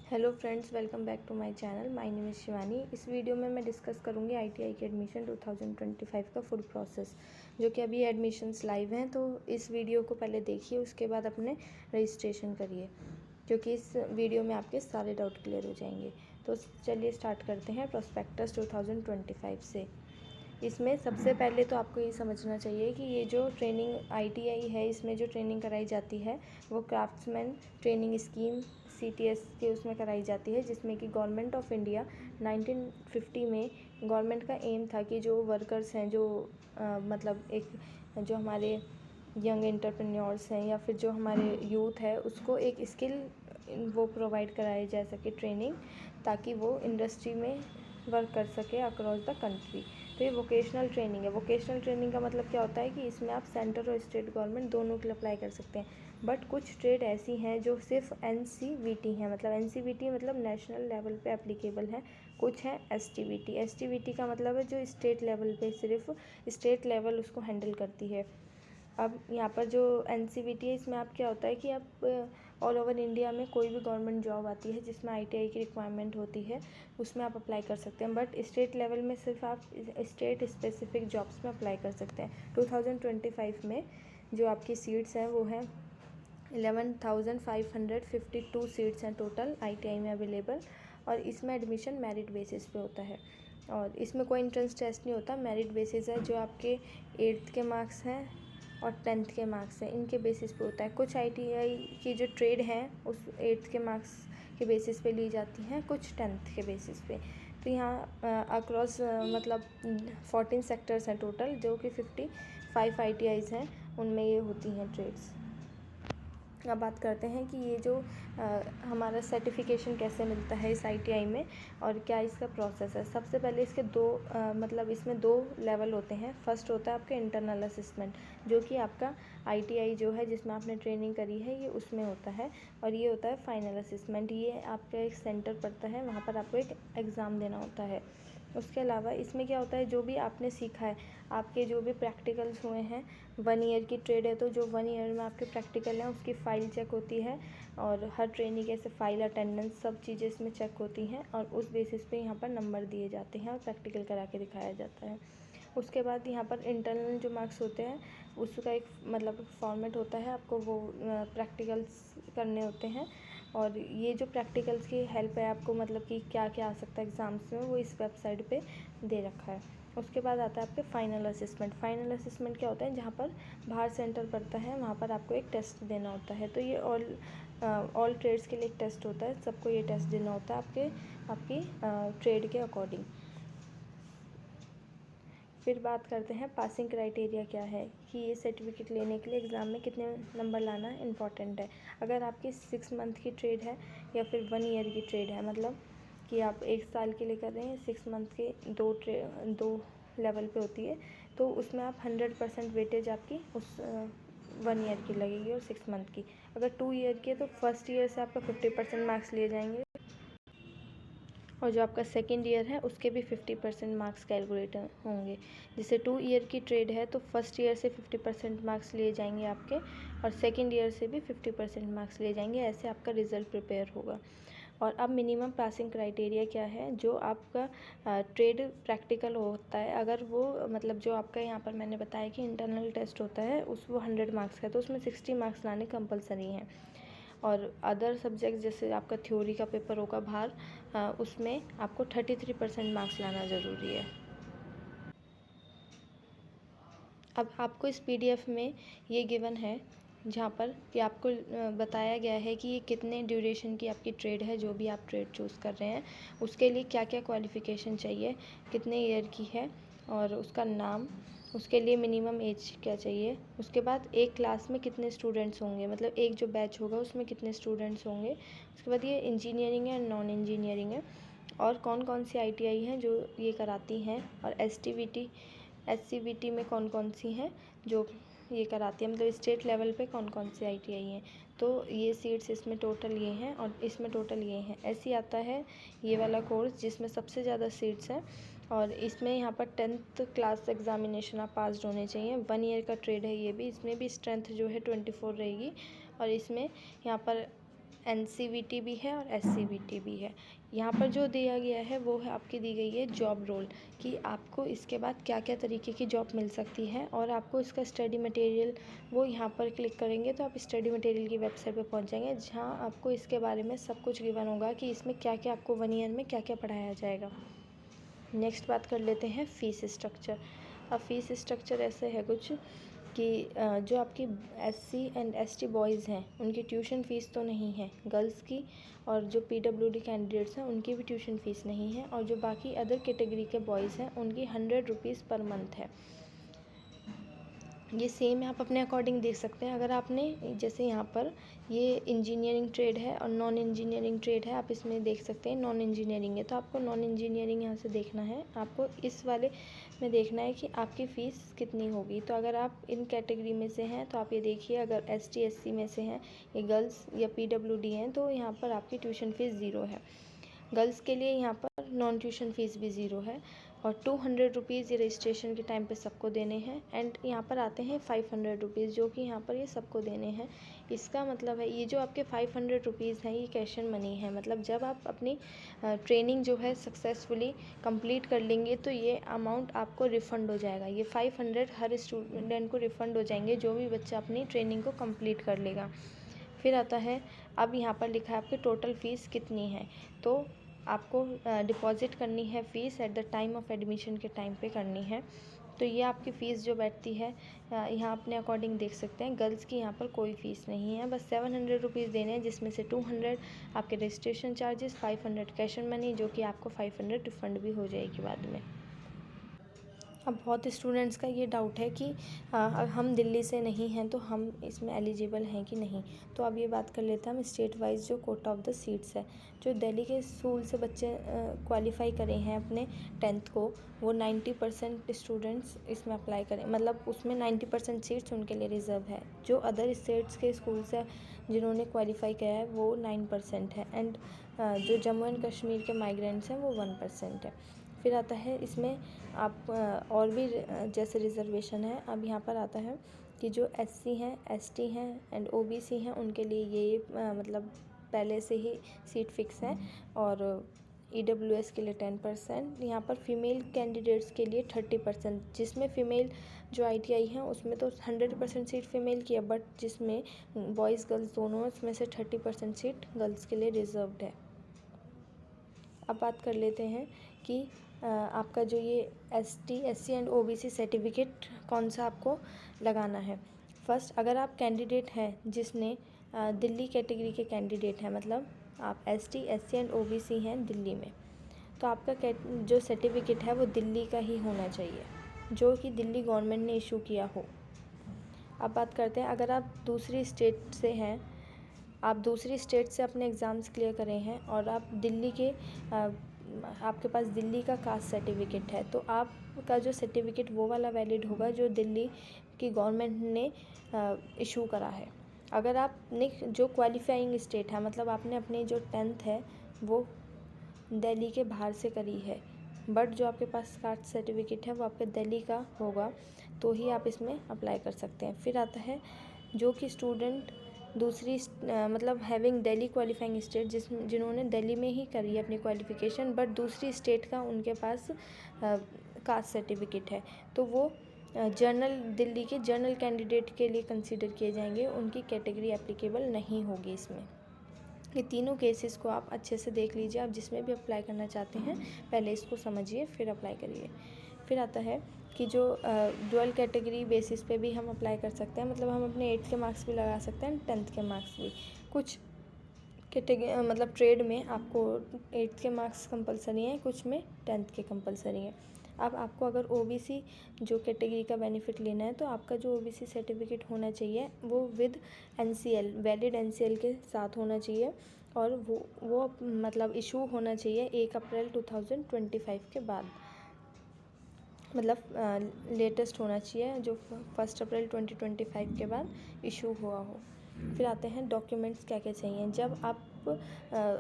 Hello friends, welcome back to my channel. My name is Shivani. इस video में मैं discuss करूंगी आईटीआई के एडमिशन 2025 का फुल प्रोसेस, जो कि अभी एडमिशन्स लाइव हैं। तो इस वीडियो को पहले देखिए, उसके बाद अपने रजिस्ट्रेशन करिए, क्योंकि इस वीडियो में आपके सारे डाउट क्लियर हो जाएंगे। तो चलिए स्टार्ट करते हैं प्रोस्पेक्टस 2025 से। इसमें सबसे पहले तो आपको ये समझना चाहिए कि ये जो ट्रेनिंग आईटीआई है, इसमें जो ट्रेनिंग कराई जाती है वो क्राफ्ट्समैन ट्रेनिंग स्कीम सीटीएस के उसमें कराई जाती है, जिसमें कि गवर्नमेंट ऑफ इंडिया 1950 में गवर्नमेंट का एम था कि जो वर्कर्स हैं, जो मतलब एक जो हमारे यंग एंटरप्रेन्योर्स हैं या फिर जो हमारे यूथ है, उसको एक स्किल वो प्रोवाइड कराई जा सके ट्रेनिंग, ताकि वो इंडस्ट्री में वर्क कर सके अक्रॉस द कंट्री। तो ये वोकेशनल ट्रेनिंग है। वोकेशनल ट्रेनिंग का मतलब क्या होता है कि इसमें आप सेंटर और स्टेट गवर्नमेंट दोनों के लिए अप्लाई कर सकते हैं। बट कुछ ट्रेड ऐसी हैं जो सिर्फ एनसीवीटी हैं, मतलब एनसीवीटी मतलब नेशनल लेवल पे एप्लीकेबल है। कुछ है एसटीवीटी। एसटीवीटी का मतलब है जो स्टेट लेवल पे, सिर्फ स्टेट लेवल उसको हैंडल करती है। अब यहाँ पर जो एनसीवीटी है, इसमें आप क्या होता है कि आप ऑल ओवर इंडिया में कोई भी गवर्नमेंट जॉब आती है जिसमें आईटीआई की रिक्वायरमेंट होती है, उसमें आप अप्लाई कर सकते हैं। बट स्टेट लेवल में सिर्फ आप स्टेट स्पेसिफिक जॉब्स में अप्लाई कर सकते हैं। 2025 में जो आपकी सीट्स हैं वो हैं 11,552 सीट्स हैं टोटल आईटीआई में अवेलेबल। और इसमें एडमिशन मेरिट बेसिस पे होता है, और इसमें कोई एंट्रेंस टेस्ट नहीं होता। मेरिट बेसिस है, जो आपके 8th के मार्क्स हैं और 10th के मार्क्स हैं, इनके बेसिस पे होता है। कुछ आईटीआई की जो ट्रेड हैं उस 8th के मार्क्स के बेसिस पे ली जाती हैं, कुछ 10th के बेसिस पे। तो यहाँ अक्रॉस मतलब 14 सेक्टर्स हैं टोटल, जो कि 55 आईटीआईज़ हैं, उनमें ये होती हैं ट्रेड्स। अब बात करते हैं कि ये जो हमारा सर्टिफिकेशन कैसे मिलता है इस आईटीआई में और क्या इसका प्रोसेस है। सबसे पहले इसके मतलब इसमें 2 लेवल होते हैं। फर्स्ट होता है आपका इंटरनल असेसमेंट, जो कि आपका आईटीआई जो है जिसमें आपने ट्रेनिंग करी है ये उसमें होता है। और ये होता है फाइनल असेसमेंट। ये आपका एक सेंटर पड़ता है, वहाँ पर आपको एक एग्ज़ाम देना होता है। उसके अलावा इसमें क्या होता है, जो भी आपने सीखा है, आपके जो भी प्रैक्टिकल्स हुए हैं, 1 ईयर की ट्रेड है तो जो 1 ईयर में आपके प्रैक्टिकल हैं उसकी फ़ाइल चेक होती है, और हर ट्रेनिंग के से फ़ाइल, अटेंडेंस, सब चीज़ें इसमें चेक होती हैं, और उस बेसिस पे यहाँ पर नंबर दिए जाते हैं और प्रैक्टिकल करा के दिखाया जाता है। उसके बाद यहाँ पर इंटरनल जो मार्क्स होते हैं उसका एक मतलब फॉर्मेट होता है, आपको वो प्रैक्टिकल्स करने होते हैं। और ये जो प्रैक्टिकल्स की हेल्प है आपको, मतलब कि क्या क्या आ सकता है एग्ज़ाम्स में, वो इस वेबसाइट पे दे रखा है। उसके बाद आता है आपके फाइनल असेसमेंट। फाइनल असेसमेंट क्या होता है, जहाँ पर बाहर सेंटर पड़ता है, वहाँ पर आपको एक टेस्ट देना होता है। तो ये ऑल ट्रेड्स के लिए एक टेस्ट होता है, सबको ये टेस्ट देना होता है आपकी ट्रेड के अकॉर्डिंग। फिर बात करते हैं पासिंग क्राइटेरिया क्या है, कि ये सर्टिफिकेट लेने के लिए एग्ज़ाम में कितने नंबर लाना इम्पॉर्टेंट है। अगर आपकी 6 मंथ की ट्रेड है या फिर 1 ईयर की ट्रेड है, मतलब कि आप 1 साल के लिए कर रहे हैं, 6 मंथ के 2 लेवल पे होती है, तो उसमें आप 100% वेटेज आपकी उस 1 ईयर की लगेगी और 6 मंथ की। अगर 2 ईयर की है तो फर्स्ट ईयर से आपका 50% मार्क्स लिए जाएंगे, और जो आपका सेकेंड ईयर है उसके भी 50% मार्क्स कैलकुलेट होंगे। जैसे 2 ईयर की ट्रेड है तो फर्स्ट ईयर से 50% मार्क्स लिए जाएंगे आपके, और सेकेंड ईयर से भी 50% मार्क्स लिए जाएंगे। ऐसे आपका रिज़ल्ट प्रिपेयर होगा। और अब मिनिमम पासिंग क्राइटेरिया क्या है, जो आपका ट्रेड प्रैक्टिकल होता है, अगर वो मतलब जो आपका यहाँ पर मैंने बताया कि इंटरनल टेस्ट होता है वो 100 मार्क्स का है, तो उसमें 60 मार्क्स लाने कंपलसरी हैं। और अदर सब्जेक्ट जैसे आपका थ्योरी का पेपर होगा बाहर, उसमें आपको 33% मार्क्स लाना ज़रूरी है। अब आपको इस पीडीएफ में ये गिवन है, जहाँ पर कि आपको बताया गया है कि ये कितने ड्यूरेशन की आपकी ट्रेड है, जो भी आप ट्रेड चूज़ कर रहे हैं उसके लिए क्या क्या क्वालिफ़िकेशन चाहिए, कितने ईयर की है, और उसका नाम, उसके लिए मिनिमम एज क्या चाहिए। उसके बाद एक क्लास में कितने स्टूडेंट्स होंगे, मतलब एक जो बैच होगा उसमें कितने स्टूडेंट्स होंगे। उसके बाद ये इंजीनियरिंग है, नॉन इंजीनियरिंग है, और कौन कौन सी आईटीआई हैं जो ये कराती हैं, और एसटीवीटी एससीवीटी में कौन कौन सी हैं जो ये कराती है, मतलब स्टेट लेवल पे कौन कौन सी आईटीआई हैं। तो ये सीट्स इसमें टोटल ये हैं, और इसमें टोटल ये हैं। ऐसे आता है ये वाला कोर्स जिसमें सबसे ज़्यादा सीट्स हैं, और इसमें यहाँ पर 10th क्लास एग्जामिनेशन आप पास होने चाहिए। 1 ईयर का ट्रेड है ये भी, इसमें भी स्ट्रेंथ जो है 24 रहेगी। और इसमें यहाँ पर NCVT भी है और SCVT भी है। यहाँ पर जो दिया गया है वो है आपकी दी गई है जॉब रोल, कि आपको इसके बाद क्या क्या तरीके की जॉब मिल सकती है, और आपको इसका स्टडी मटेरियल, वो यहाँ पर क्लिक करेंगे तो आप स्टडी मटेरियल की वेबसाइट पे पहुँच जाएंगे, जहाँ आपको इसके बारे में सब कुछ गिवन होगा कि इसमें क्या क्या आपको 1 ईयर में क्या क्या पढ़ाया जाएगा। नेक्स्ट बात कर लेते हैं फ़ीस स्ट्रक्चर। अब फ़ीस स्ट्रक्चर ऐसे है कुछ कि जो आपकी SC एंड ST बॉयज़ हैं उनकी ट्यूशन फ़ीस तो नहीं है गर्ल्स की, और जो PWD कैंडिडेट्स हैं उनकी भी ट्यूशन फ़ीस नहीं है, और जो बाकी अदर कैटेगरी के बॉयज़ हैं उनकी 100 रुपीज़ पर मंथ है। ये सेम आप अपने अकॉर्डिंग देख सकते हैं। अगर आपने जैसे यहाँ पर ये इंजीनियरिंग ट्रेड है और नॉन इंजीनियरिंग ट्रेड है, आप इसमें देख सकते हैं नॉन इंजीनियरिंग है, तो आपको नॉन इंजीनियरिंग यहाँ से देखना है। आपको इस वाले में देखना है कि आपकी फ़ीस कितनी होगी। तो अगर आप इन कैटेगरी में से हैं तो आप ये देखिए, अगर ST SC में से हैं, ये गर्ल्स या PWD हैं, तो यहाँ पर आपकी ट्यूशन फ़ीस ज़ीरो है। गर्ल्स के लिए यहाँ पर नॉन ट्यूशन फ़ीस भी ज़ीरो है, और 200 रुपीज़ ये रजिस्ट्रेशन के टाइम पे सबको देने हैं। एंड यहाँ पर आते हैं 500 रुपीज़, जो कि यहाँ पर ये सबको देने हैं। इसका मतलब है ये जो आपके 500 रुपीज़ हैं ये कैश एंड मनी है, मतलब जब आप अपनी ट्रेनिंग जो है सक्सेसफुली कंप्लीट कर लेंगे तो ये अमाउंट आपको रिफ़ंड हो जाएगा। ये 500 हर स्टूडेंट को रिफ़ंड हो जाएंगे, जो भी बच्चा अपनी ट्रेनिंग को कंप्लीट कर लेगा। फिर आता है, अब यहाँ पर लिखा है आपकी टोटल फ़ीस कितनी है, तो आपको डिपॉज़िट करनी है fees at the time of admission के टाइम पे करनी है। तो ये आपकी फ़ीस जो बैठती है यहाँ अपने अकॉर्डिंग देख सकते हैं। गर्ल्स की यहाँ पर कोई फ़ीस नहीं है, बस 700 रुपीज़ देने हैं, जिसमें से 200 आपके registration charges, 500 cash and money, जो कि आपको 500 रिफ़ंड भी हो जाएगी बाद में। अब बहुत स्टूडेंट्स का ये डाउट है कि हम दिल्ली से नहीं हैं तो हम इसमें एलिजिबल हैं कि नहीं। तो अब ये बात कर लेते हैं हम स्टेट वाइज जो कोटा ऑफ द सीट्स है। जो दिल्ली के स्कूल से बच्चे क्वालिफाई करे हैं अपने 10th को, वो 90% स्टूडेंट्स इसमें अप्लाई करें, मतलब उसमें 90% सीट्स उनके लिए रिज़र्व है। जो अदर स्टेट्स के स्कूल से जिन्होंने क्वालिफाई किया है वो 9% है, एंड जो जम्मू एंड कश्मीर के माइग्रेंट्स हैं वो 1% है। फिर आता है इसमें आप और भी जैसे रिज़र्वेशन है। अब यहाँ पर आता है कि जो SC हैं, ST हैं एंड OBC हैं उनके लिए ये मतलब पहले से ही सीट फिक्स है, और EWS के लिए 10%। यहाँ पर फीमेल कैंडिडेट्स के लिए 30%, जिसमें फ़ीमेल जो ITI हैं उसमें तो 100% सीट फीमेल की है, बट जिसमें बॉयज़ गर्ल्स दोनों हैं उसमें से 30% सीट गर्ल्स के लिए रिज़र्व्ड है। अब बात कर लेते हैं कि आपका जो ये ST SC and OBC certificate कौन सा आपको लगाना है। फर्स्ट, अगर आप कैंडिडेट हैं जिसने दिल्ली कैटेगरी के कैंडिडेट हैं, मतलब आप ST SC एंड OBC हैं दिल्ली में, तो आपका जो सर्टिफिकेट है वो दिल्ली का ही होना चाहिए, जो कि दिल्ली गवर्नमेंट ने इशू किया हो। अब बात करते हैं, अगर आप दूसरी स्टेट से हैं, आप दूसरी स्टेट से अपने एग्ज़ाम्स क्लियर करे हैं और आप दिल्ली के आपके पास दिल्ली का कास्ट सर्टिफिकेट है, तो आपका जो सर्टिफिकेट वो वाला वैलिड होगा जो दिल्ली की गवर्नमेंट ने इशू करा है। अगर आपने जो क्वालिफाइंग स्टेट है, मतलब आपने अपनी जो 10th है वो दिल्ली के बाहर से करी है, बट जो आपके पास कास्ट सर्टिफिकेट है वो आपके दिल्ली का होगा, तो ही आप इसमें अप्लाई कर सकते हैं। फिर आता है जो कि स्टूडेंट दूसरी मतलब हैविंग दिल्ली क्वालिफाइंग स्टेट, जिन्होंने दिल्ली में ही करी है अपनी क्वालिफ़िकेशन, बट दूसरी स्टेट का उनके पास कास्ट सर्टिफिकेट है, तो वो जनरल दिल्ली के जनरल कैंडिडेट के लिए कंसीडर किए जाएंगे, उनकी कैटेगरी एप्लीकेबल नहीं होगी इसमें। ये तीनों केसेस को आप अच्छे से देख लीजिए। आप जिसमें भी अप्लाई करना चाहते हैं पहले इसको समझिए फिर अप्लाई करिए। फिर आता है कि जो डुअल कैटेगरी बेसिस पे भी हम अप्लाई कर सकते हैं, मतलब हम अपने 8th के मार्क्स भी लगा सकते हैं, 10th के मार्क्स भी। कुछ कैटेगरी मतलब ट्रेड में आपको 8th के मार्क्स कंपलसरी हैं, कुछ में 10th के कंपलसरी हैं। अब आपको अगर OBC जो कैटेगरी का बेनिफिट लेना है, तो आपका जो OBC सर्टिफिकेट होना चाहिए वो विद NCL वैलिड NCL के साथ होना चाहिए, और वो मतलब इशू होना चाहिए 1 अप्रैल 2025 के बाद, मतलब लेटेस्ट होना चाहिए जो 1 अप्रैल 2025 के बाद इशू हुआ हो। फिर आते हैं डॉक्यूमेंट्स क्या क्या चाहिए। जब आप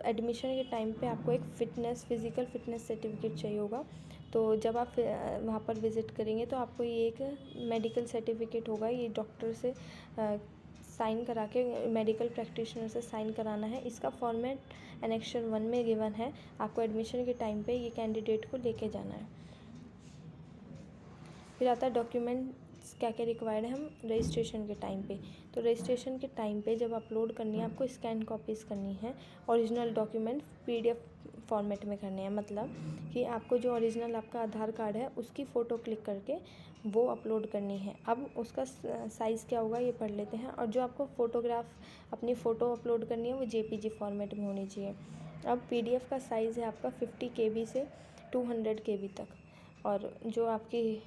एडमिशन के टाइम पे आपको एक फिज़िकल फिटनेस सर्टिफिकेट चाहिए होगा, तो जब आप वहाँ पर विज़िट करेंगे तो आपको ये एक मेडिकल सर्टिफिकेट होगा, ये डॉक्टर से साइन करा के मेडिकल प्रैक्टिशनर से साइन कराना है। इसका फॉर्मेट एनेक्सर 1 में गिवन है। आपको एडमिशन के टाइम पे ये कैंडिडेट को लेके जाना है। फिर आता है डॉक्यूमेंट्स क्या क्या रिक्वायर्ड है हम रजिस्ट्रेशन के टाइम पे। तो रजिस्ट्रेशन के टाइम पे जब अपलोड करनी है आपको स्कैन कॉपीज़ करनी है। ओरिजिनल डॉक्यूमेंट PDF फॉर्मेट में करने हैं, मतलब कि आपको जो ओरिजिनल आपका आधार कार्ड है उसकी फ़ोटो क्लिक करके वो अपलोड करनी है। अब उसका साइज़ क्या होगा ये पढ़ लेते हैं। और जो आपको फ़ोटोग्राफ अपनी फ़ोटो अपलोड करनी है वो JPG फॉर्मेट में होनी चाहिए। अब PDF का साइज़ है आपका 50 KB से 200 KB तक। और जो आपकी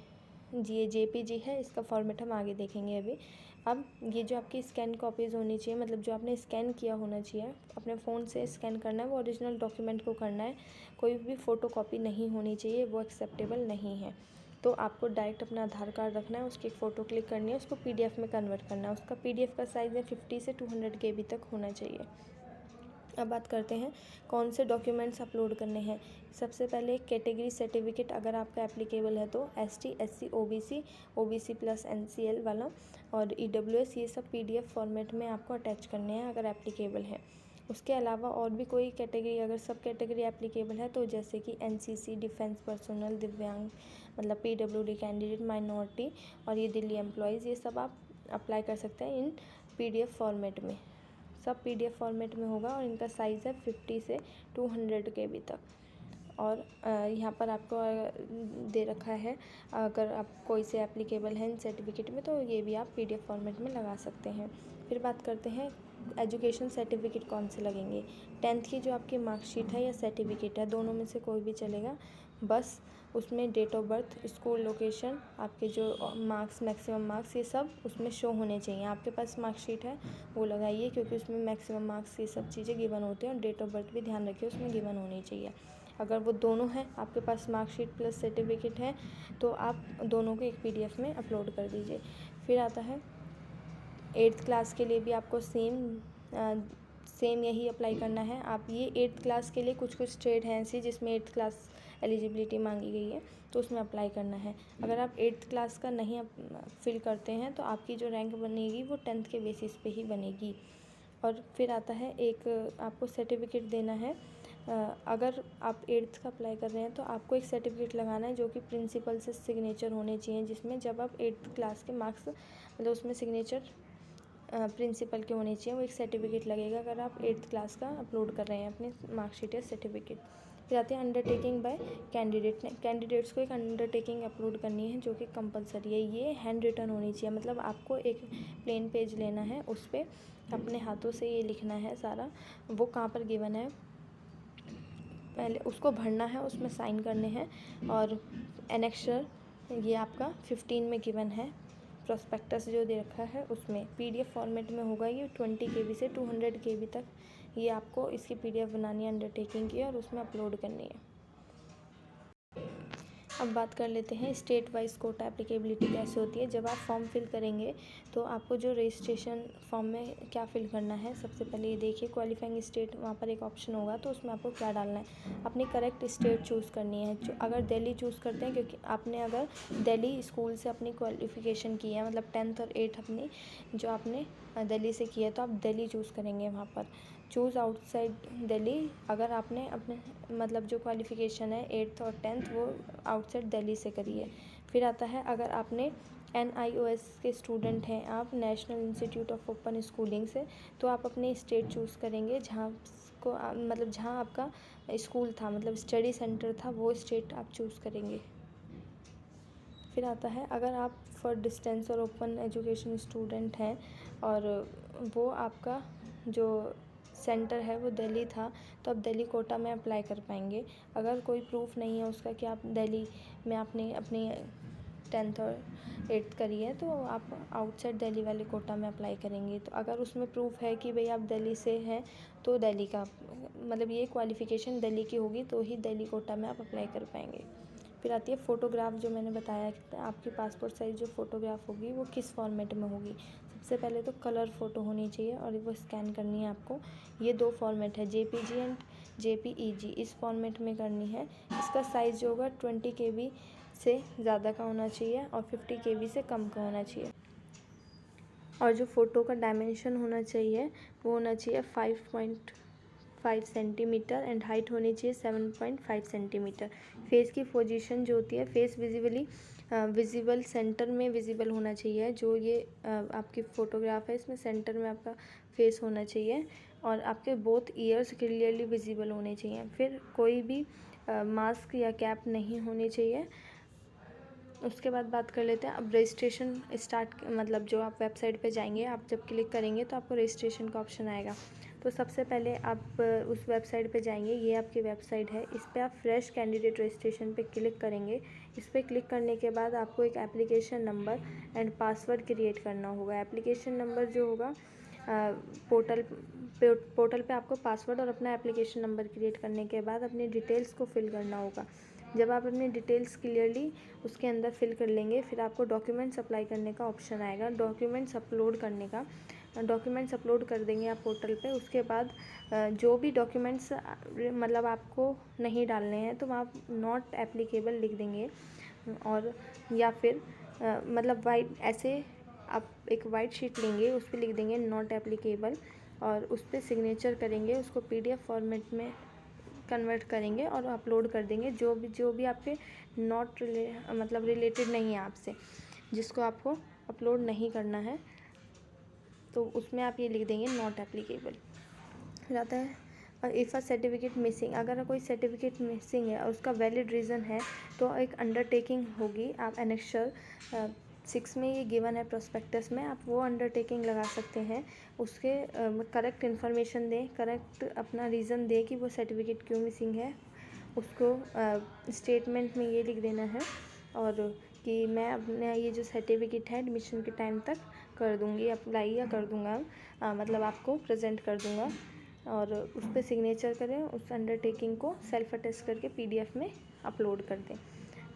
JPG है इसका फॉर्मेट हम आगे देखेंगे अभी। अब ये जो आपकी स्कैन कॉपीज़ होनी चाहिए, मतलब जो आपने स्कैन किया होना चाहिए, अपने फ़ोन से स्कैन करना है, वो ओरिजिनल डॉक्यूमेंट को करना है। कोई भी फ़ोटो कॉपी नहीं होनी चाहिए, वो एक्सेप्टेबल नहीं है। तो आपको डायरेक्ट अपना आधार कार्ड रखना है, उसकी फ़ोटो क्लिक करनी है, उसको PDF में कन्वर्ट करना है। उसका PDF का साइज़ है 50 से 200 KB तक होना चाहिए। अब बात करते हैं कौन से डॉक्यूमेंट्स अपलोड करने हैं। सबसे पहले कैटेगरी सर्टिफिकेट अगर आपका एप्लीकेबल है तो ST SC OBC plus NCL वाला और EWS ये सब PDF फॉर्मेट में आपको अटैच करने हैं अगर एप्लीकेबल है। उसके अलावा और भी कोई कैटेगरी अगर सब कैटेगरी एप्लीकेबल है तो जैसे कि NCC डिफेंस पर्सनल दिव्यांग मतलब PWD कैंडिडेट माइनॉरिटी और ये दिल्ली एम्प्लॉयज़ ये सब आप अप्लाई कर सकते हैं इन PDF फॉर्मेट में। सब PDF फॉर्मेट में होगा और इनका साइज़ है 50 से 200 KB तक। और यहाँ पर आपको दे रखा है अगर आप कोई से एप्लीकेबल है इन सर्टिफिकेट में तो ये भी आप PDF फॉर्मेट में लगा सकते हैं। फिर बात करते हैं एजुकेशन सर्टिफिकेट कौन से लगेंगे। 10th की जो आपकी मार्कशीट है या सर्टिफिकेट है दोनों में से कोई भी चलेगा। बस उसमें date of birth, school location, आपके जो मार्क्स मैक्सिमम मार्क्स ये सब उसमें शो होने चाहिए। आपके पास मार्कशीट है वो लगाइए क्योंकि उसमें मैक्सिमम मार्क्स ये सब चीज़ें गिवन होती हैं और डेट ऑफ बर्थ भी ध्यान रखिए उसमें गिवन होनी चाहिए। अगर वो दोनों हैं आपके पास मार्कशीट प्लस सर्टिफिकेट है तो आप दोनों को एक PDF में अपलोड कर दीजिए। फिर आता है 8th क्लास के लिए भी आपको सेम यही अप्लाई करना है। आप ये 8th क्लास के लिए कुछ स्टेट हैं ऐसी जिसमें 8th क्लास एलिजिबिलिटी मांगी गई है तो उसमें अप्लाई करना है। अगर आप 8th क्लास का नहीं फिल करते हैं तो आपकी जो रैंक बनेगी वो 10th के बेसिस पे ही बनेगी। और फिर आता है एक आपको सर्टिफिकेट देना है। अगर आप 8th का अप्लाई कर रहे हैं तो आपको एक सर्टिफिकेट लगाना है जो कि प्रिंसिपल से सिग्नेचर होने चाहिए, जिसमें जब आप 8th क्लास के मार्क्स मतलब उसमें सिग्नेचर प्रिंसिपल के होने चाहिए, वो एक सर्टिफिकेट लगेगा अगर आप 8th क्लास का अपलोड कर रहे हैं अपने मार्कशीट या सर्टिफिकेट। फिर आते हैं अंडरटेकिंग बाय कैंडिडेट्स को एक अंडरटेकिंग अपलोड करनी है जो कि कंपलसरी है। ये हैंड रिटन होनी चाहिए, मतलब आपको एक प्लेन पेज लेना है, उस पर अपने हाथों से ये लिखना है सारा, वो कहाँ पर गिवन है पहले उसको भरना है, उसमें साइन करने हैं। और एनेक्सर ये आपका 15 में गिवन है, प्रोस्पेक्टस जो दे रखा है उसमें PDF फॉर्मेट में होगा। ये 20 KB से 200 KB तक ये आपको इसकी PDF बनानी है अंडरटेकिंग की और उसमें अपलोड करनी है। अब बात कर लेते हैं स्टेट वाइज कोटा एप्लीकेबिलिटी कैसे होती है। जब आप फॉर्म फिल करेंगे तो आपको जो रजिस्ट्रेशन फॉर्म में क्या फिल करना है, सबसे पहले ये देखिए क्वालिफाइंग स्टेट, वहाँ पर एक ऑप्शन होगा तो उसमें आपको क्या डालना है, अपनी करेक्ट स्टेट चूज़ करनी है। अगर दिल्ली चूज़ करते हैं क्योंकि आपने अगर दिल्ली स्कूल से अपनी क्वालिफ़िकेशन की है, मतलब 10th और 8th अपनी जो आपने दिल्ली से की है तो आप दिल्ली चूज़ करेंगे। वहाँ पर चूज़ आउटसाइड दिल्ली अगर आपने अपने मतलब जो क्वालिफ़िकेशन है 8th और 10th वो आउटसाइड दिल्ली से करिए। फिर आता है अगर आपने NIOS के स्टूडेंट हैं आप national institute of open schooling से, तो आप अपने स्टेट चूज़ करेंगे जहाँ को मतलब जहाँ आपका स्कूल था, मतलब स्टडी सेंटर था, वो स्टेट आप चूज़ करेंगे। फिर आता है अगर आप फॉर डिस्टेंस और ओपन एजुकेशन स्टूडेंट हैं और वो आपका जो सेंटर है वो दिल्ली था तो आप दिल्ली कोटा में अप्लाई कर पाएंगे। अगर कोई प्रूफ नहीं है उसका कि आप दिल्ली में आपने अपनी 10th और 8th करी है तो आप आउटसाइड दिल्ली वाले कोटा में अप्लाई करेंगे। तो अगर उसमें प्रूफ है कि भाई आप दिल्ली से हैं तो दिल्ली का मतलब ये क्वालिफ़िकेशन दिल्ली की होगी तो ही दिल्ली कोटा में आप अप्लाई कर पाएंगे। फिर आती है फ़ोटोग्राफ, जो मैंने बताया कि आपकी पासपोर्ट साइज़ जो फ़ोटोग्राफ होगी वो किस फॉर्मेट में होगी। सबसे पहले तो कलर फ़ोटो होनी चाहिए और वो स्कैन करनी है आपको। ये 2 फॉर्मेट है JPG एंड JPEG, इस फॉर्मेट में करनी है। इसका साइज़ जो होगा 20 KB से ज़्यादा का होना चाहिए और 50 KB से कम का होना चाहिए। और जो फ़ोटो का डायमेंशन होना चाहिए वो होना चाहिए 5.5 सेंटीमीटर एंड हाइट होनी चाहिए 7.5 सेंटीमीटर। फेस की पोजीशन जो होती है, फेस विजिबल सेंटर में विजिबल होना चाहिए। जो ये आपकी फ़ोटोग्राफ है इसमें सेंटर में आपका फेस होना चाहिए और आपके बोथ ईयर्स क्लियरली विजिबल होने चाहिए। फिर कोई भी मास्क या कैप नहीं होनी चाहिए। उसके बाद बात कर लेते हैं अब रजिस्ट्रेशन स्टार्ट, मतलब जो आप वेबसाइट पे जाएंगे, आप जब क्लिक करेंगे तो आपको रजिस्ट्रेशन का ऑप्शन आएगा। तो सबसे पहले आप उस वेबसाइट पे जाएंगे, ये आपकी वेबसाइट है, इस पर आप फ्रेश कैंडिडेट रजिस्ट्रेशन पे क्लिक करेंगे। इस पर क्लिक करने के बाद आपको एक application number and password create करना होगा। एप्लीकेशन नंबर जो होगा पोर्टल पे आपको पासवर्ड और अपना एप्लीकेशन नंबर क्रिएट करने के बाद अपनी डिटेल्स को फिल करना होगा। जब आप अपनी डिटेल्स क्लियरली उसके अंदर फिल कर लेंगे, फिर आपको डॉक्यूमेंट्स अप्लाई करने का ऑप्शन आएगा। डॉक्यूमेंट्स अपलोड करने का, डॉक्यूमेंट्स अपलोड कर देंगे आप पोर्टल पे। उसके बाद जो भी डॉक्यूमेंट्स मतलब आपको नहीं डालने हैं तो आप नॉट एप्लीकेबल लिख देंगे, और या फिर मतलब वाइट ऐसे आप एक वाइट शीट लेंगे, उस पर लिख देंगे नॉट एप्लीकेबल और उस पर सिग्नेचर करेंगे, उसको PDF फॉर्मेट में कन्वर्ट करेंगे और अपलोड कर देंगे। जो भी आपके मतलब रिलेटेड नहीं है आपसे, जिसको आपको अपलोड नहीं करना है, तो उसमें आप ये लिख देंगे नॉट एप्लीकेबल रहता है। और इफ़ अ सर्टिफिकेट मिसिंग, अगर कोई सर्टिफिकेट मिसिंग है और उसका वैलिड रीज़न है तो एक अंडरटेकिंग होगी। आप एनेक्सर 6 में ये गिवन है प्रोस्पेक्टस में, आप वो अंडरटेकिंग लगा सकते हैं। उसके करेक्ट इन्फॉर्मेशन दें, करेक्ट अपना रीज़न दें कि वो सर्टिफिकेट क्यों मिसिंग है। उसको स्टेटमेंट में ये लिख देना है और कि मैं अपना ये जो सर्टिफिकेट है एडमिशन के टाइम तक कर दूँगी अप्लाई, या कर दूँगा मतलब आपको प्रेजेंट कर दूँगा, और उस पर सिग्नेचर करें। उस अंडरटेकिंग को सेल्फ अटेस्ट करके PDF में अपलोड कर दें।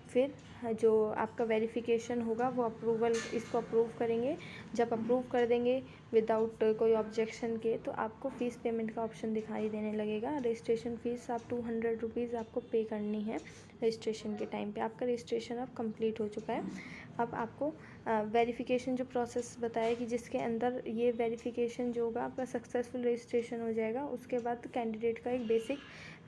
फिर जो आपका वेरिफिकेशन होगा वो अप्रूवल, इसको अप्रूव करेंगे। जब अप्रूव कर देंगे विदाउट कोई ऑब्जेक्शन के, तो आपको फ़ीस पेमेंट का ऑप्शन दिखाई देने लगेगा। रजिस्ट्रेशन फ़ीस आप 200 रुपीज़ आपको पे करनी है रजिस्ट्रेशन के टाइम पे। आपका रजिस्ट्रेशन अब कंप्लीट हो चुका है। अब आपको वेरिफिकेशन जो प्रोसेस बताया कि जिसके अंदर ये वेरिफिकेशन जो होगा आपका सक्सेसफुल रजिस्ट्रेशन हो जाएगा। उसके बाद कैंडिडेट का एक बेसिक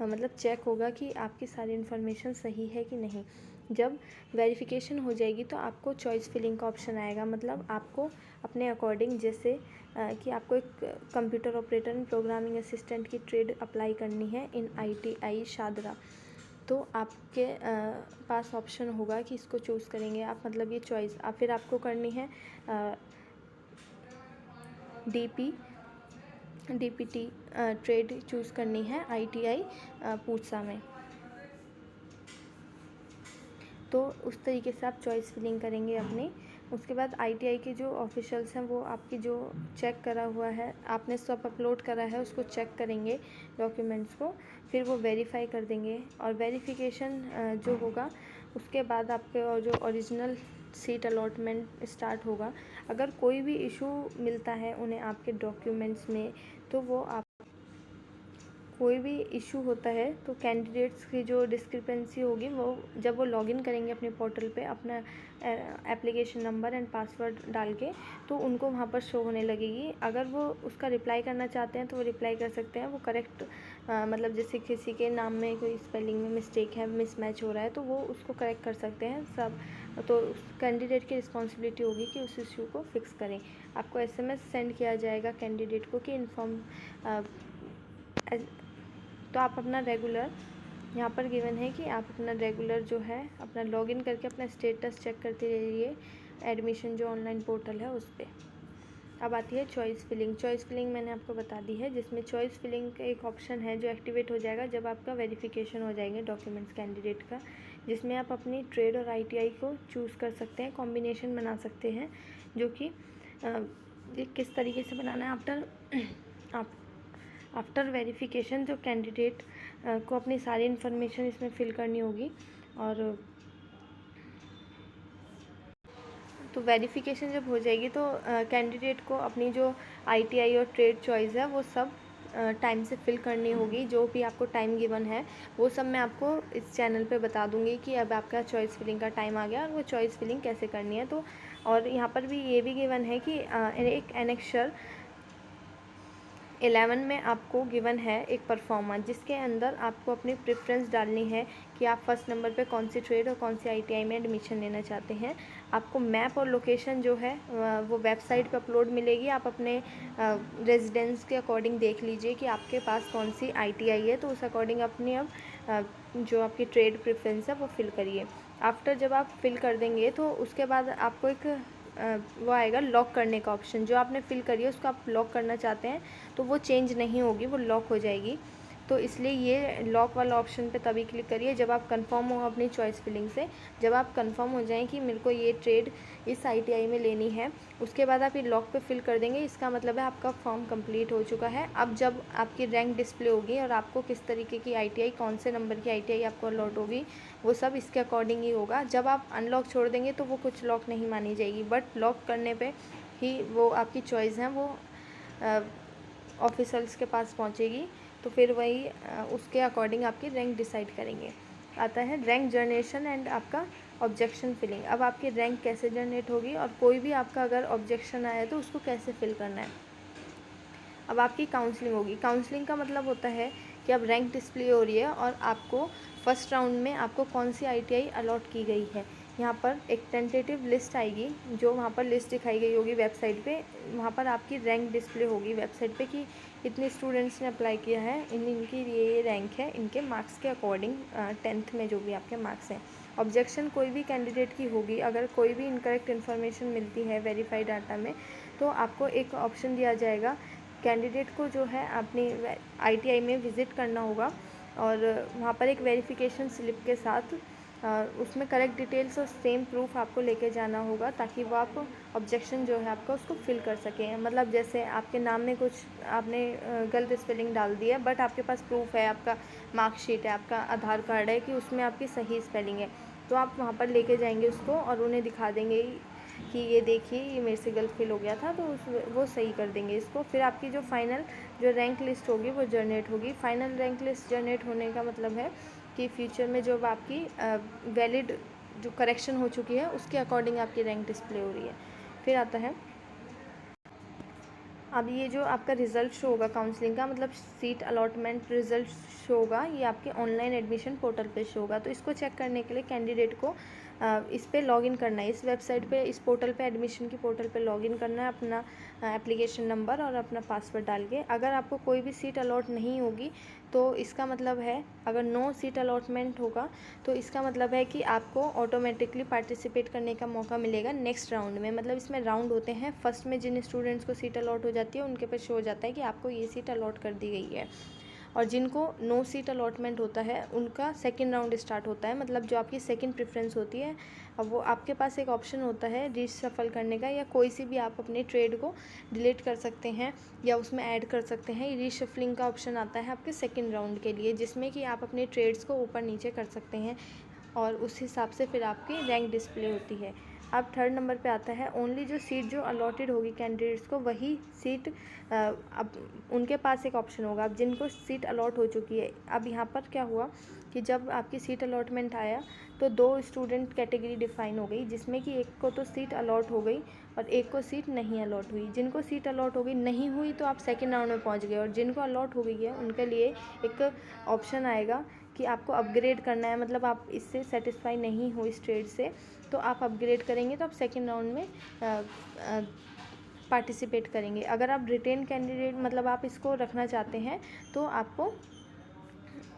मतलब चेक होगा कि आपकी सारी इन्फॉर्मेशन सही है कि नहीं। जब वेरिफिकेशन हो जाएगी तो आपको चॉइस फिलिंग का ऑप्शन आएगा, मतलब आपको अपने अकॉर्डिंग, जैसे कि आपको एक computer operator and programming assistant की ट्रेड अप्लाई करनी है इन ITI शादरा, तो आपके पास ऑप्शन होगा कि इसको चूज़ करेंगे आप, मतलब ये चॉइस फिर आपको करनी है DPT ट्रेड चूज़ करनी है ITI पूसा में। तो उस तरीके से आप चॉइस फिलिंग करेंगे अपनी। उसके बाद ITI के जो ऑफिशियल्स हैं वो आपकी जो चेक करा हुआ है, आपने सब अपलोड करा है, उसको चेक करेंगे डॉक्यूमेंट्स को, फिर वो वेरीफाई कर देंगे। और वेरिफिकेशन जो होगा उसके बाद आपके और जो ओरिजिनल सीट अलॉटमेंट स्टार्ट होगा। अगर कोई भी इशू मिलता है उन्हें आपके डॉक्यूमेंट्स में, तो वो आप कोई भी इशू होता है तो कैंडिडेट्स की जो डिस्क्रिपेंसी होगी वो जब वो लॉगिन करेंगे अपने पोर्टल पे अपना एप्लीकेशन नंबर एंड पासवर्ड डाल के, तो उनको वहाँ पर शो होने लगेगी। अगर वो उसका रिप्लाई करना चाहते हैं तो वो रिप्लाई कर सकते हैं। वो करेक्ट मतलब जैसे किसी के नाम में कोई स्पेलिंग में मिस्टेक है, मिसमैच हो रहा है, तो वो उसको करेक्ट कर सकते हैं सब। तो उस कैंडिडेट की रिस्पॉन्सिबिलिटी होगी कि उस इशू को फिक्स करें। आपको SMS सेंड किया जाएगा कैंडिडेट को कि इन्फॉर्म, तो आप अपना रेगुलर, यहाँ पर गिवन है कि आप अपना रेगुलर जो है अपना लॉगिन करके अपना स्टेटस चेक करते रहिए एडमिशन जो ऑनलाइन पोर्टल है उस पर। अब आती है चॉइस फिलिंग। चॉइस फिलिंग मैंने आपको बता दी है, जिसमें चॉइस फिलिंग का एक ऑप्शन है जो एक्टिवेट हो जाएगा जब आपका वेरिफिकेशन हो जाएंगे डॉक्यूमेंट्स कैंडिडेट का, जिसमें आप अपनी ट्रेड और ITI को चूज़ कर सकते हैं, कॉम्बिनेशन बना सकते हैं, जो कि किस तरीके से बनाना है। आफ्टर वेरिफिकेशन जो कैंडिडेट को अपनी सारी इन्फॉर्मेशन इसमें फिल करनी होगी। और तो वेरिफिकेशन जब हो जाएगी तो कैंडिडेट को अपनी जो ITI और ट्रेड चॉइस है वो सब टाइम से फिल करनी होगी। जो भी आपको टाइम गिवन है वो सब मैं आपको इस चैनल पे बता दूंगी कि अब आपका चॉइस फिलिंग का टाइम आ गया और वो चॉइस फिलिंग कैसे करनी है। तो और यहाँ पर भी ये भी गिवन है कि एक एनेक्सर 11 में आपको गिवन है एक परफॉर्मा, जिसके अंदर आपको अपनी प्रेफरेंस डालनी है कि आप फर्स्ट नंबर पे कौन सी ट्रेड और कौन सी आईटीआई में एडमिशन लेना चाहते हैं। आपको मैप और लोकेशन जो है वो वेबसाइट पे अपलोड मिलेगी। आप अपने रेजिडेंस के अकॉर्डिंग देख लीजिए कि आपके पास कौन सी आईटीआई है, तो उस अकॉर्डिंग अपनी अब जो आपकी ट्रेड प्रेफरेंस है वो फिल करिए। आफ्टर जब आप फिल कर देंगे तो उसके बाद आपको एक वो आएगा लॉक करने का ऑप्शन। जो आपने फिल करी है उसको आप लॉक करना चाहते हैं तो वो चेंज नहीं होगी, वो लॉक हो जाएगी। तो इसलिए ये लॉक वाला ऑप्शन पे तभी क्लिक करिए जब आप कंफर्म हो अपनी चॉइस फिलिंग से। जब आप कंफर्म हो जाएं कि मेरे को ये ट्रेड इस आईटीआई में लेनी है, उसके बाद आप ये लॉक पे फिल कर देंगे। इसका मतलब है आपका फॉर्म कंप्लीट हो चुका है। अब जब आपकी रैंक डिस्प्ले होगी और आपको किस तरीके की आईटीआई, कौन से नंबर की आईटीआई आपको अलॉट होगी, वो सब इसके अकॉर्डिंग ही होगा। जब आप अनलॉक छोड़ देंगे तो वो कुछ लॉक नहीं मानी जाएगी, बट लॉक करने पर ही वो आपकी चॉइस है वो ऑफिसर्स के पास पहुंचेगी। तो फिर वही उसके अकॉर्डिंग आपकी रैंक डिसाइड करेंगे। आता है रैंक जनरेशन एंड आपका ऑब्जेक्शन फिलिंग। अब आपकी रैंक कैसे जनरेट होगी और कोई भी आपका अगर ऑब्जेक्शन आया तो उसको कैसे फिल करना है। अब आपकी काउंसलिंग होगी। काउंसलिंग का मतलब होता है कि अब रैंक डिस्प्ले हो रही है और आपको फर्स्ट राउंड में आपको कौन सी आईटीआई अलॉट की गई है। यहाँ पर एक टेंटेटिव लिस्ट आएगी, जो वहाँ पर लिस्ट दिखाई गई होगी वेबसाइट पे। वहाँ पर आपकी रैंक डिस्प्ले होगी वेबसाइट पे कि इतने स्टूडेंट्स ने अप्लाई किया है, इनकी ये रैंक है, इनके मार्क्स के अकॉर्डिंग 10th में जो भी आपके मार्क्स हैं। ऑब्जेक्शन कोई भी कैंडिडेट की होगी। अगर कोई भी इनकरेक्ट इन्फॉर्मेशन मिलती है वेरीफाइड डाटा में, तो आपको एक ऑप्शन दिया जाएगा। कैंडिडेट को जो है अपनी आईटीआई में विज़िट करना होगा और वहाँ पर एक वेरिफिकेशन स्लिप के साथ उसमें करेक्ट डिटेल्स और सेम प्रूफ आपको लेके जाना होगा, ताकि वो आप ऑब्जेक्शन जो है आपका उसको फिल कर सकें। मतलब जैसे आपके नाम में कुछ आपने गलत स्पेलिंग डाल दी है, बट आपके पास प्रूफ है, आपका मार्कशीट है, आपका आधार कार्ड है कि उसमें आपकी सही स्पेलिंग है, तो आप वहाँ पर लेके जाएंगे उसको और उन्हें दिखा देंगे कि ये देखिए ये मेरे से गलत फिल हो गया था, तो वो सही कर देंगे इसको। फिर आपकी जो फाइनल जो रैंक लिस्ट होगी वो जनरेट होगी। फाइनल रैंक लिस्ट जनरेट होने का मतलब है कि फ्यूचर में जो आपकी वैलिड जो करेक्शन हो चुकी है उसके अकॉर्डिंग आपकी रैंक डिस्प्ले हो रही है। फिर आता है अब ये जो आपका रिज़ल्ट शो होगा काउंसलिंग का, मतलब सीट अलॉटमेंट रिज़ल्ट शो होगा, ये आपके ऑनलाइन एडमिशन पोर्टल पे शो होगा। तो इसको चेक करने के लिए कैंडिडेट को इस पे लॉगिन करना है, इस वेबसाइट पे, इस पोर्टल पे, एडमिशन की पोर्टल पे लॉगिन करना है अपना एप्लीकेशन नंबर और अपना पासवर्ड डाल के। अगर आपको कोई भी सीट अलॉट नहीं होगी तो इसका मतलब है, अगर नो सीट अलॉटमेंट होगा तो इसका मतलब है कि आपको ऑटोमेटिकली पार्टिसिपेट करने का मौका मिलेगा नेक्स्ट राउंड में। मतलब इसमें राउंड होते हैं। फर्स्ट में जिन स्टूडेंट्स को सीट अलॉट हो जाती है उनके पे शो हो जाता है कि आपको ये सीट अलॉट कर दी गई है, और जिनको नो सीट अलॉटमेंट होता है उनका सेकंड राउंड स्टार्ट होता है। मतलब जो आपकी सेकंड प्रेफरेंस होती है, अब वो आपके पास एक ऑप्शन होता है रीशफल करने का, या कोई सी भी आप अपने ट्रेड को डिलीट कर सकते हैं या उसमें ऐड कर सकते हैं। रीशफलिंग का ऑप्शन आता है आपके सेकंड राउंड के लिए, जिसमें कि आप अपने ट्रेड्स को ऊपर नीचे कर सकते हैं और उस हिसाब से फिर आपकी रैंक डिस्प्ले होती है। अब थर्ड नंबर पे आता है ओनली जो सीट जो अलॉटेड होगी कैंडिडेट्स को वही सीट, अब उनके पास एक ऑप्शन होगा। अब जिनको सीट अलॉट हो चुकी है, अब यहाँ पर क्या हुआ कि जब आपकी सीट अलॉटमेंट आया तो दो स्टूडेंट कैटेगरी डिफाइन हो गई, जिसमें कि एक को तो सीट अलॉट हो गई और एक को सीट नहीं अलॉट हुई। जिनको सीट अलॉट हो गई नहीं हुई तो आप सेकेंड राउंड में पहुँच गए, और जिनको अलॉट हो गई है उनके लिए एक ऑप्शन आएगा कि आपको अपग्रेड करना है। मतलब आप इससे सेटिस्फाई नहीं हो इस ट्रेड से, तो आप अपग्रेड करेंगे तो आप सेकेंड राउंड में पार्टिसिपेट करेंगे। अगर आप रिटेन कैंडिडेट, मतलब आप इसको रखना चाहते हैं तो आपको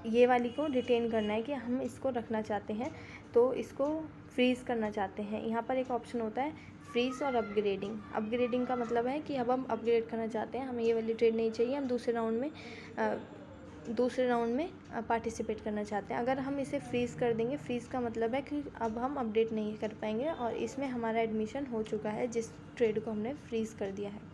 ये वाली को रिटेन करना है कि हम इसको रखना चाहते हैं, तो इसको फ्रीज़ करना चाहते हैं। यहाँ पर एक ऑप्शन होता है फ्रीज़ और अपग्रेडिंग। अपग्रेडिंग का मतलब है कि अब हम अपग्रेड करना चाहते हैं, हमें ये वाली ट्रेड नहीं चाहिए, हम दूसरे राउंड में पार्टिसिपेट करना चाहते हैं। अगर हम इसे फ्रीज़ कर देंगे, फ्रीज़ का मतलब है कि अब हम अपडेट नहीं कर पाएंगे और इसमें हमारा एडमिशन हो चुका है जिस ट्रेड को हमने फ्रीज़ कर दिया है।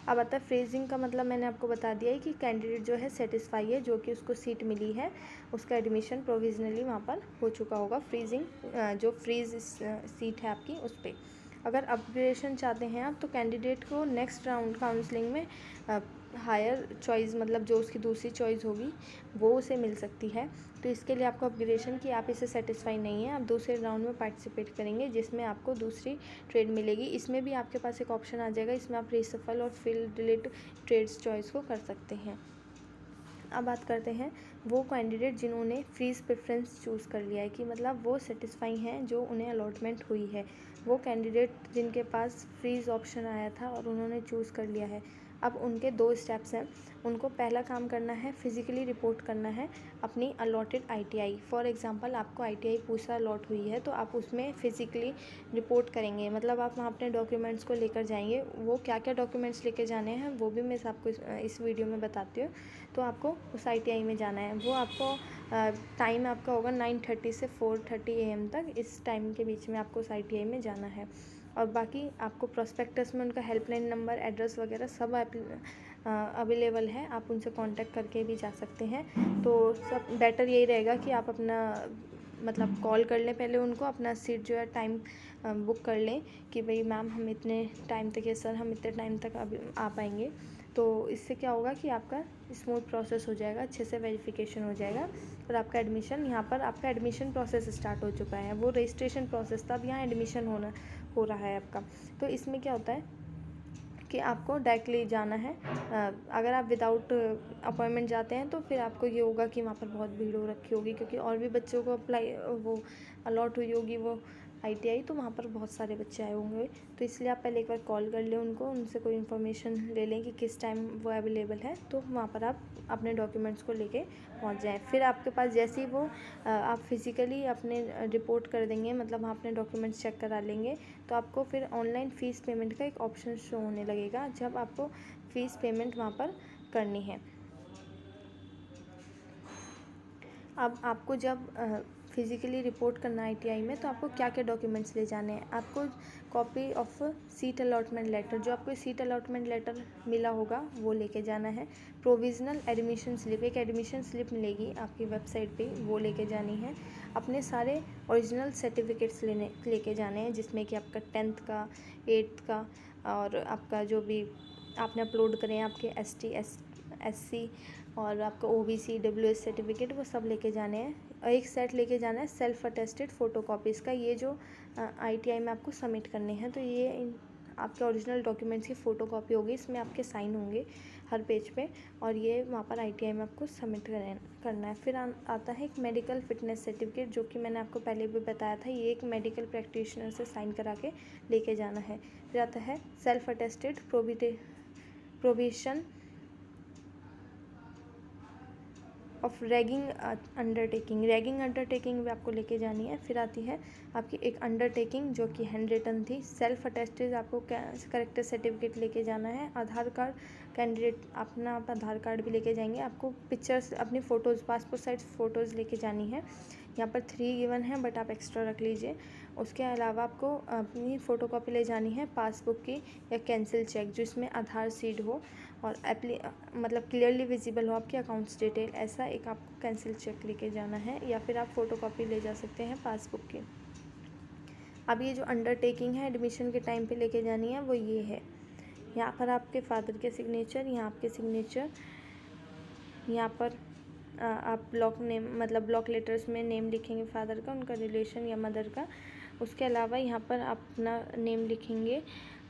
अब आता है फ्रीजिंग का मतलब मैंने आपको बता दिया है कि कैंडिडेट जो है सेटिस्फाई है, जो कि उसको सीट मिली है, उसका एडमिशन प्रोविजनली वहाँ पर हो चुका होगा। फ्रीजिंग जो फ्रीज सीट है आपकी उस पर। अगर अपग्रेडेशन चाहते हैं आप, तो कैंडिडेट को नेक्स्ट राउंड काउंसलिंग में हायर चॉइस मतलब जो उसकी दूसरी चॉइस होगी वो उसे मिल सकती है। तो इसके लिए आपको अपग्रेडेशन की आप इससे सेटिस्फाई नहीं है, आप दूसरे राउंड में पार्टिसिपेट करेंगे जिसमें आपको दूसरी ट्रेड मिलेगी। इसमें भी आपके पास एक ऑप्शन आ जाएगा, इसमें आप रीसफल और फिल डिलीट ट्रेड्स चॉइस को कर सकते हैं। अब बात करते हैं वो कैंडिडेट जिन्होंने फ्रीज प्रेफरेंस चूज़ कर लिया है, कि मतलब वो सेटिस्फाई हैं जो उन्हें अलॉटमेंट हुई है। वो कैंडिडेट जिनके पास फ्रीज ऑप्शन आया था और उन्होंने चूज़ कर लिया है, अब उनके 2 स्टेप्स हैं। उनको पहला काम करना है, फिज़िकली रिपोर्ट करना है अपनी अलॉटेड ITI। फॉर एग्जांपल आपको ITI पूसा अलॉट हुई है तो आप उसमें फ़िज़िकली रिपोर्ट करेंगे, मतलब आप वहाँ अपने डॉक्यूमेंट्स को लेकर जाएंगे। वो क्या क्या डॉक्यूमेंट्स लेके जाने हैं वो भी मैं आपको इस वीडियो में बताती हूँ। तो आपको उस ITI में जाना है, वो आपको टाइम आपका होगा 9:30 से 4:30 AM तक। इस टाइम के बीच में आपको उस ITI में जाना है। और बाकी आपको प्रोस्पेक्टस में उनका हेल्पलाइन नंबर, एड्रेस वगैरह सब अवेलेबल है, आप उनसे कांटेक्ट करके भी जा सकते हैं। तो सब बेटर यही रहेगा कि आप अपना मतलब कॉल कर लें पहले उनको, अपना सीट जो है टाइम बुक कर लें कि भाई मैम हम इतने टाइम तक, या सर हम इतने टाइम तक अभी आ पाएंगे। तो इससे क्या होगा कि आपका स्मूथ प्रोसेस हो जाएगा, अच्छे से वेरिफिकेशन हो जाएगा और आपका एडमिशन, यहाँ पर आपका एडमिशन प्रोसेस स्टार्ट हो चुका है। वो रजिस्ट्रेशन प्रोसेस था, अब यहाँ एडमिशन हो रहा है आपका। तो इसमें क्या होता है कि आपको डायरेक्टली जाना है। अगर आप विदाउट अपॉइंटमेंट जाते हैं तो फिर आपको ये होगा कि वहाँ पर बहुत भीड़ हो रखी होगी, क्योंकि और भी बच्चों को वो अलॉट हुई होगी वो ITI, तो वहाँ पर बहुत सारे बच्चे आए होंगे। तो इसलिए आप पहले एक बार कॉल कर लें उनको, उनसे कोई इन्फॉर्मेशन ले लें कि किस टाइम वो अवेलेबल है, तो वहाँ पर आप अपने डॉक्यूमेंट्स को लेके पहुँच जाएँ। फिर आपके पास जैसे ही वो आप फिज़िकली अपने रिपोर्ट कर देंगे, मतलब वहाँ अपने डॉक्यूमेंट्स चेक करा लेंगे, तो आपको फिर ऑनलाइन फ़ीस पेमेंट का एक ऑप्शन शो होने लगेगा, जब आपको फ़ीस पेमेंट वहाँ पर करनी है। अब आपको जब फिज़िकली रिपोर्ट करना है ITI में, तो आपको क्या क्या डॉक्यूमेंट्स ले जाने हैं। आपको copy of seat allotment letter, जो आपको सीट अलॉटमेंट लेटर मिला होगा वो लेके जाना है। प्रोविज़नल एडमिशन स्लिप, एक एडमिशन स्लिप मिलेगी आपकी वेबसाइट पे, वो लेके जानी है। अपने सारे ओरिजिनल सर्टिफिकेट्स लेके जाने हैं, जिसमें कि आपका 10th का, 8th का, और आपका जो भी आपने अपलोड करें आपके ST SC और आपका OBC WS सर्टिफिकेट, वो सब लेके जाने हैं। और एक सेट लेके जाना है सेल्फ अटेस्टेड फ़ोटो कॉपीज़ का, ये जो ITI में आपको सबमिट करने हैं। तो ये आपके ओरिजिनल डॉक्यूमेंट्स की फ़ोटो कॉपी होगी, इसमें आपके साइन होंगे हर पेज पे, और ये वहाँ पर ITI में आपको सबमिट करना है। फिर आता है एक मेडिकल फिटनेस सर्टिफिकेट, जो कि मैंने आपको पहले भी बताया था, ये एक मेडिकल प्रैक्टिशनर से साइन करा के लेके जाना है। फिर आता है self attested provision of ragging undertaking भी आपको लेके जानी है। फिर आती है आपकी एक अंडरटेकिंग जो कि हैंड रिटन थी। सेल्फ अटेस्टेड आपको करेक्टर सर्टिफिकेट लेके जाना है। आधार कार्ड, कैंडिडेट अपना आप आधार कार्ड भी लेके जाएंगे। आपको पिक्चर्स, अपनी फ़ोटोज़, पासपोर्ट साइज फ़ोटोज़ लेके जानी है। यहाँ पर 3 गिवन है, बट आप एक्स्ट्रा रख लीजिए। उसके अलावा आपको अपनी फ़ोटोकॉपी ले जानी है पासबुक की, या कैंसिल चेक जिसमें आधार सीड हो और मतलब क्लियरली विजिबल हो आपकी अकाउंट्स डिटेल, ऐसा एक आपको कैंसिल चेक लेके जाना है। या फिर आप फ़ोटोकॉपी ले जा सकते हैं पासबुक की। अब ये जो अंडरटेकिंग है एडमिशन के टाइम पे लेके जानी है, वो ये है। यहाँ पर आपके फादर के सिग्नेचर, यहाँ आपके सिग्नेचर, यहाँ पर आप ब्लॉक नेम, मतलब ब्लॉक लेटर्स में नेम लिखेंगे फादर का, उनका रिलेशन या मदर का। उसके अलावा यहाँ पर अपना नेम लिखेंगे,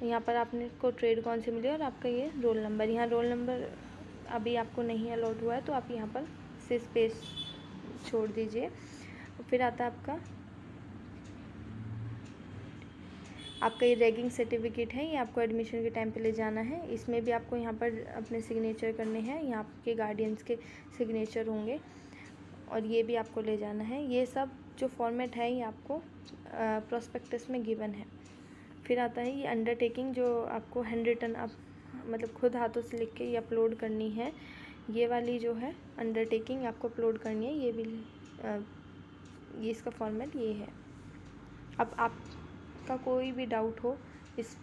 यहाँ पर आपने को ट्रेड कौन सी मिली और आपका ये रोल नंबर। यहाँ रोल नंबर अभी आपको नहीं अलॉट हुआ है, तो आप यहाँ पर से स्पेस छोड़ दीजिए। फिर आता है आपका ये रैगिंग सर्टिफिकेट है, ये आपको एडमिशन के टाइम पे ले जाना है। इसमें भी आपको यहाँ पर अपने सिग्नेचर करने हैं, यहाँ आपके गार्डियंस के सिग्नेचर होंगे, और ये भी आपको ले जाना है। ये सब जो फॉर्मेट है ये आपको प्रोस्पेक्टस में गिवन है। फिर आता है ये अंडरटेकिंग, जो आपको हैंड रिटन आप मतलब खुद हाथों से लिख के ये अपलोड करनी है। ये वाली जो है अंडरटेकिंग आपको अपलोड करनी है, ये भी ये इसका फॉर्मेट ये है। अब आपका कोई भी डाउट हो इस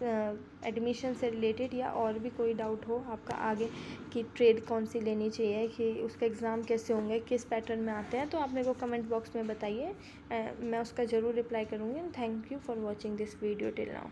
एडमिशन से रिलेटेड, या और भी कोई डाउट हो आपका आगे कि ट्रेड कौन सी लेनी चाहिए, कि उसका एग्ज़ाम कैसे होंगे, किस पैटर्न में आते हैं, तो आप मेरे को कमेंट बॉक्स में बताइए, मैं उसका ज़रूर रिप्लाई करूँगी। Thank you for watching this video till now.